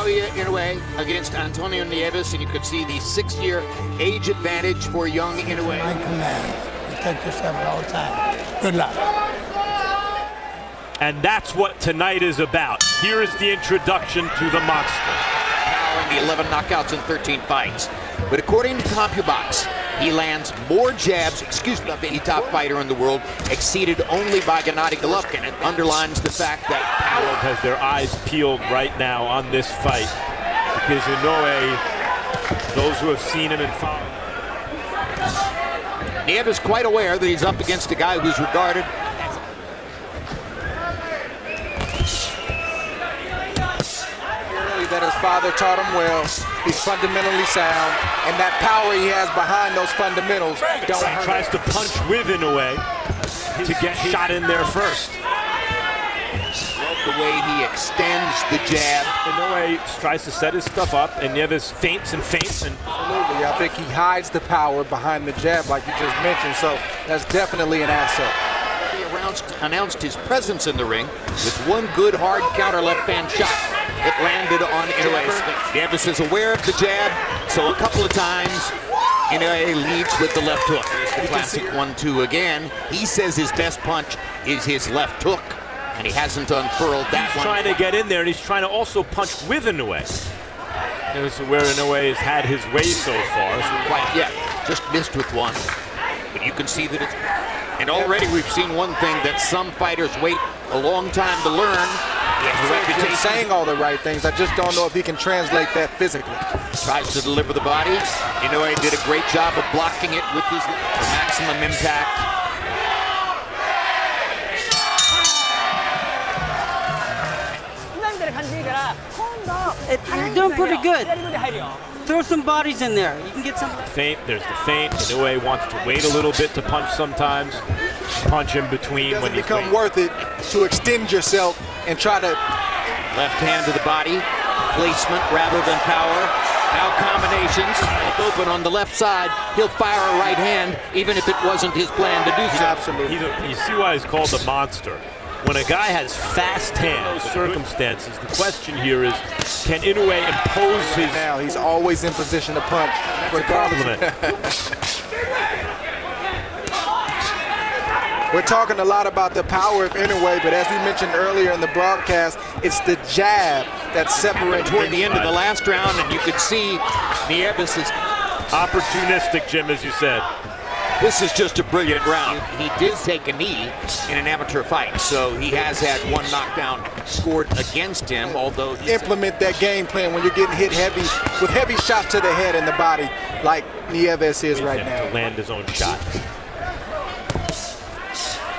Naoya Inoue against Antonio Nieves, and you could see the 6-year age advantage for young Inoue. My command, protect yourself at all times. Good luck. And that's what tonight is about. Here is the introduction to the monster. Powering the 11 knockouts in 13 fights. But according to CompuBox, he lands more jabs, of any top fighter in the world, exceeded only by Gennady Golovkin. It underlines the fact that The world has their eyes peeled right now on this fight, because Inoue, those who have seen him and followed. Nieves is quite aware that he's up against a guy who's regarded as that his father taught him well. He's fundamentally sound, and that power he has behind those fundamentals don't hurt. He tries to punch with Inoue to get shot in there first. love the way he extends the jab. Inoue tries to set his stuff up, and Nieves feints and feints. Absolutely, I think he hides the power behind the jab, like you just mentioned. So that's definitely an asset. He announced his presence in the ring with one good hard counter left-hand shot. It landed on Inoue. Nieves is aware of the jab, so a couple of times Inoue leads with the left hook. There's the classic 1-2 again. He says his best punch is his left hook, and he hasn't unfurled that one. He's trying to get in there, and he's trying to also punch with Inoue. This is where Inoue has had his way so far. Quite yet, just missed with one. But you can see that it's... And already we've seen one thing that some fighters wait a long time to learn. He's saying all the right things. I just don't know if he can translate that physically. Tries to deliver the body. Inoue did a great job of blocking it with his maximum impact. You're doing pretty good. Throw some bodies in there. You can get some. Feint, there's the feint. Inoue wants to wait a little bit to punch sometimes. Punch in between when you become worth it to extend yourself and try to... Left hand to the body. Placement rather than power. Now combinations. Open on the left side. He'll fire a right hand even if it wasn't his plan to do so. Absolutely. You see why he's called the monster. When a guy has fast hands, circumstances, the question here is, can Inoue impose his... Now he's always in position to punch. We're talking a lot about the power of Inoue, but as we mentioned earlier in the broadcast, it's the jab that separates. Toward the end of the last round, and you could see Nieves is opportunistic, Jim, as you said. This is just a brilliant round. He did take a knee in an amateur fight, so he has had one knockdown scored against him, although implement that game plan when you're getting hit heavy with heavy shots to the head and the body like Nieves is right now. To land his own shot.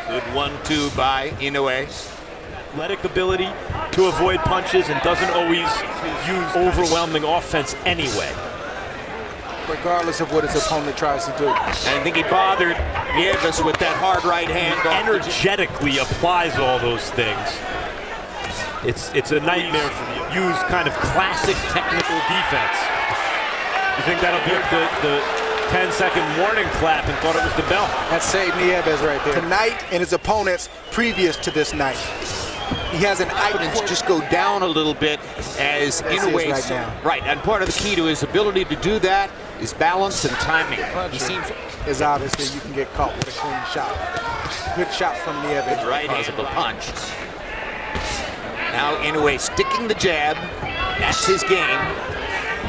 Good 1-2 by Inoue. Athletic ability to avoid punches and doesn't always use overwhelming offense anyway. Regardless of what his opponent tries to do. And I think he bothered Nieves with that hard right hand. Energetically applies all those things. It's a nightmare for you. Use kind of classic technical defense. You think that'll be the 10-second warning clap and thought it was the bell? That saved Nieves right there. Tonight and his opponents previous to this night. He has an confidence just go down a little bit as Inoue right now. Right, and part of the key to his ability to do that is balance and timing. He seems is obviously you can get caught with a clean shot. Good shot from Nieves. Right hand of the punch. Now Inoue sticking the jab. That's his game.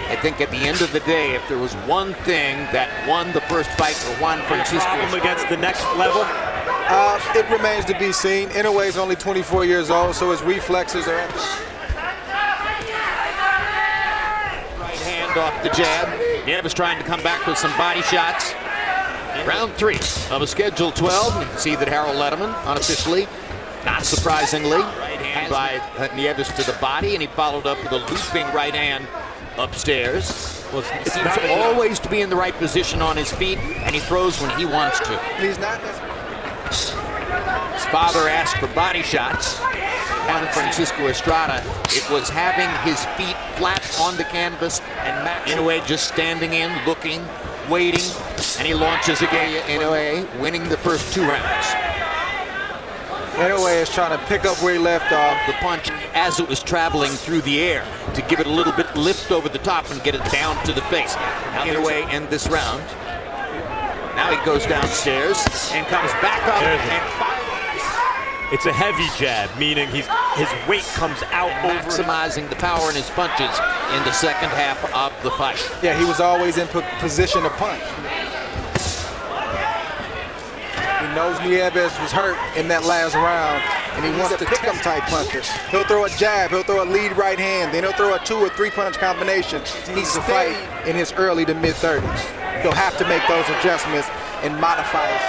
I think at the end of the day, if there was one thing that won the first fight for Juan Francisco against the next level, it remains to be seen. Inoue is only 24 years old, so his reflexes are... Right hand off the jab. Nieves trying to come back with some body shots. Round 3 of a scheduled 12. You can see that Harold Letterman, unofficially, not surprisingly, right hand by Nieves to the body, and he followed up with a looping right hand upstairs. Well, he seems always to be in the right position on his feet, and he throws when he wants to. He's not... His father asked for body shots. Juan Francisco Estrada, it was having his feet flat on the canvas and Inoue just standing in, looking, waiting, and he launches again. Inoue winning the first 2 rounds. Inoue is trying to pick up where he left off. The punch at as it was traveling through the air to give it a little bit lift over the top and get it down to the face. Now Inoue end this round. Now he goes downstairs and comes back up and it's a heavy jab, meaning his weight comes out over maximizing the power in his punches in the second half of the fight. Yeah, he was always in position to punch. He knows Nieves was hurt in that last round, and he wants to pick him type puncher. He'll throw a jab, he'll throw a lead right hand, then he'll throw a 2 or 3 punch combination. He needs to fight in his early to mid 30s. He'll have to make those adjustments and modify it.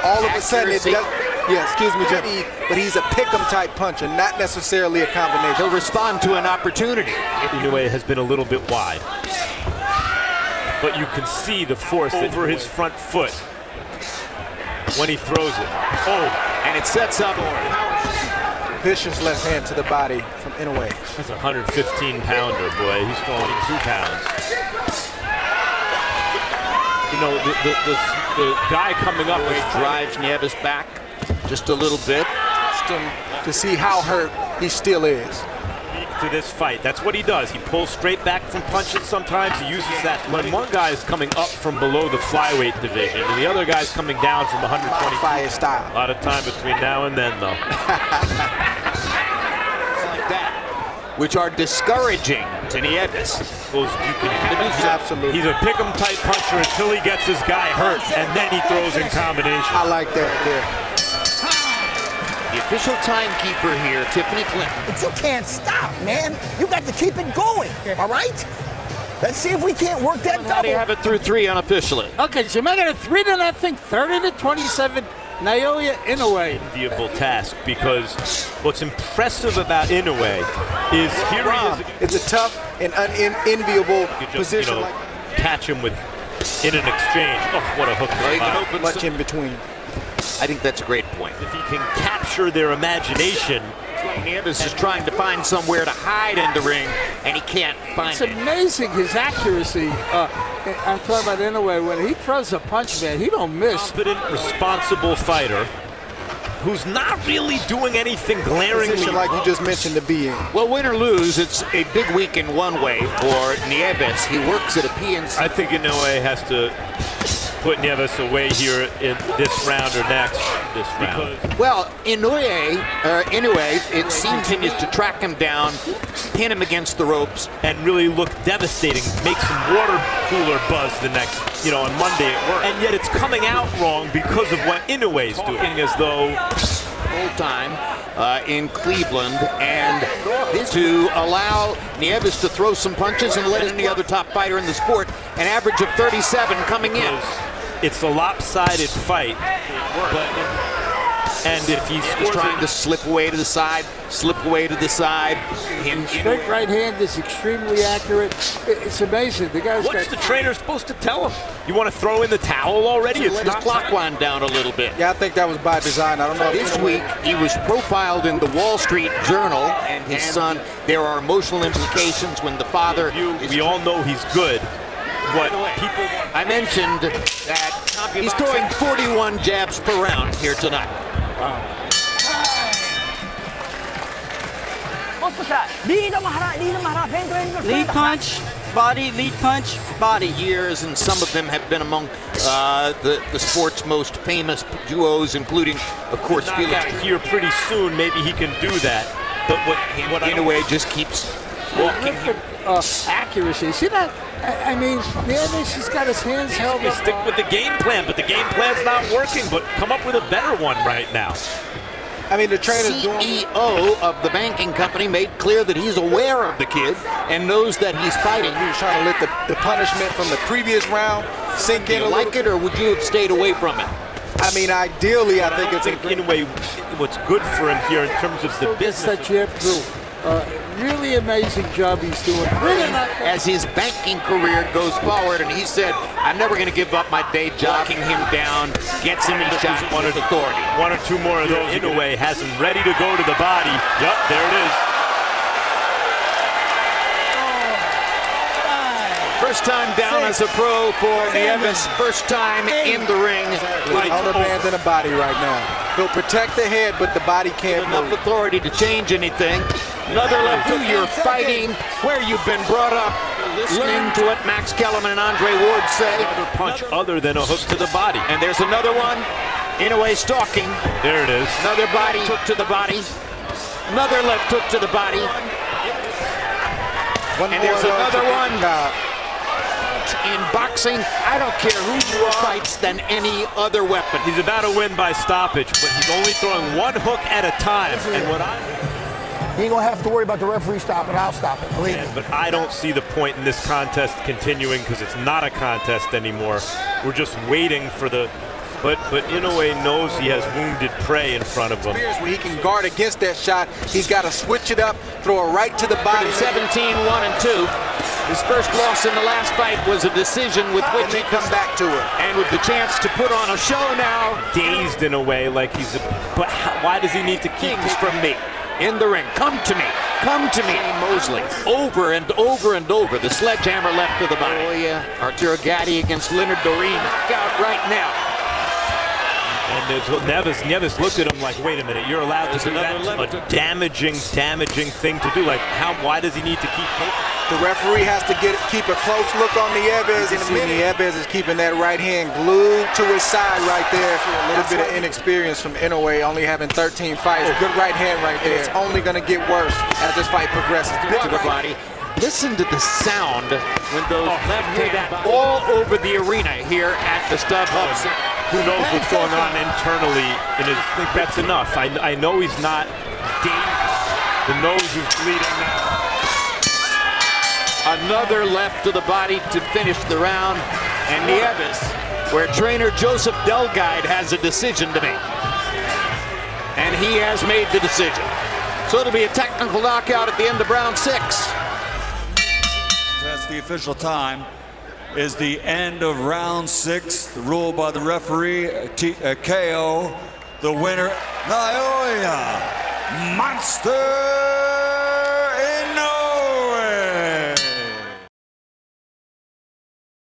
All of a sudden, it does. Yeah, excuse me, Jimmy, but he's a pick-em type puncher, not necessarily a combination. He'll respond to an opportunity. Inoue has been a little bit wide, but you can see the force over his front foot when he throws it. Oh, and it sets up. Vicious left hand to the body from Inoue. That's a 115-pounder, boy. He's throwing 2 pounds. You know, the guy coming up drives Nieves back just a little bit. To see how hurt he still is. To this fight, that's what he does. He pulls straight back from punches sometimes. He uses that. When one guy is coming up from below the flyweight division and the other guy's coming down from 120. Fire style. A lot of time between now and then, though. Like that, which are discouraging to Nieves. Absolutely. He's a pick-em type puncher until he gets his guy hurt, and then he throws in combination. I like that there. The official timekeeper here, Tiffany Clinton. But you can't stop, man. You got to keep it going, all right? Let's see if we can't work that How do you double. have it through 3 unofficially? Okay, so making it 3-0, 30-27. Naoya Inoue. Enviable task, because what's impressive about Inoue is here he is. It's a tough and unenviable You just, position. catch him in an exchange. Oh, what a hook! Well, he can open Much in between. I think that's a great point. If he can capture their imagination. Nieves is trying to find somewhere to hide in the ring, and he can't find It's it. amazing his accuracy. I'm talking about Inoue. When he throws a punch, man, he don't miss. Confident, responsible fighter who's not really doing anything glaringly Position like you just mentioned to be in. Well, win or lose, it's a big week in one way for Nieves. He works at a PNC. I think Inoue has to put Nieves away here in this round or next. This round. Well, Inoue, it seems he needs to track him down, pin him against the ropes, And really look devastating. Make some water cooler buzz the next, on Monday at work. And yet it's coming out wrong because of what Inoue's doing, as though full time in Cleveland, and this to allow Nieves to throw some punches and let any other top fighter in the sport an average of 37 coming in. it's a lopsided fight. And if he's Trying to slip away to the side, Straight right hand is extremely accurate. It's amazing. The guy's what's got the trainer supposed to tell him? You want to throw in the towel already? Let It's his not clock wind down a little bit. Yeah, I think that was by design. I don't know. This week, he was profiled in the Wall Street Journal, and his son, there are emotional implications when the father is... We all know he's good. What people... I mentioned that he's throwing 41 jabs per round here tonight. Lead punch, body, lead punch, body. Years, and some of them have been among the sport's most famous duos, including, of course, knock Felix. out here pretty soon. Maybe he can do that. But what I Inoue just keeps walking. terrific accuracy. See that? I mean, Nieves has got his hands held They up. stick with the game plan, but the game plan's not working. But come up with a better one right now. I mean, the trainer's doing. CEO of the banking company made clear that he's aware of the kid and knows that he's fighting. He was trying to let the punishment from the previous round sink Do in you a little. like it, or would you have stayed away from it? I mean, ideally, I think it's in a way what's good for him here in terms of the Gets that business. jab through. Really amazing job he's doing. As his banking career goes forward, and he said, I'm never going to give up my day job. Knocking him down, gets him in shot with authority. One or two more of those. Inoue has him ready to go to the body. Yep, there it is. First time down as a pro for Nieves. First time in the ring. on the bands and the body right now. He'll protect the head, but the body can't Enough move. authority to change anything. Another left who you're fighting, where you've been brought up, listening to what Max Kellerman and Andre Ward say. Another punch other than a hook to the body. And there's another one. Inoue stalking. There it is. Another body hook to the body. Another left hook to the body. And there's another one. In boxing, I don't care who you fights than any other weapon. He's about to win by stoppage, but he's only throwing one hook at a time. And what He ain't gonna have to worry about the referee stopping. I'll stop it, believe me. But I don't see the point in this contest continuing because it's not a contest anymore. We're just waiting for the. But Inoue knows he has wounded prey in front of him. When he can guard against that shot, he's got to switch it up, throw it right to the body. 17-1-2. His first loss in the last fight was a decision with which he come back to it. And with the chance to put on a show now. Dazed in a way, like he's. But why does he need to keep Kings from me in the ring? Come to me. Come to me, Mosley. Over and over and over. The sledgehammer left to the body. Oh, yeah. Arturo Gatti against Leonard Doreen. Knockout right now. And Nieves looked at him like, wait a minute, you're allowed to do that? A damaging thing to do. Like, why does he need to keep taking? The referee has to keep a close look on Nieves. Nieves is keeping that right hand glued to his side right there. A little bit of inexperience from Inoue, only having 13 fights. Good right hand right there. It's only going to get worse as this fight progresses. To the body. Listen to the sound when those left hands all over the arena here at the StubHub Center. Who knows what's going on internally in his. I think that's enough. I know he's not dazed. The nose is bleeding now. Another left to the body to finish the round. And Nieves, where trainer Joseph Delguide has a decision to make. And he has made the decision. So it'll be a technical knockout at the end of round 6. That's the official time. Is the end of round 6. The rule by the referee, KO. The winner, Naoya Monster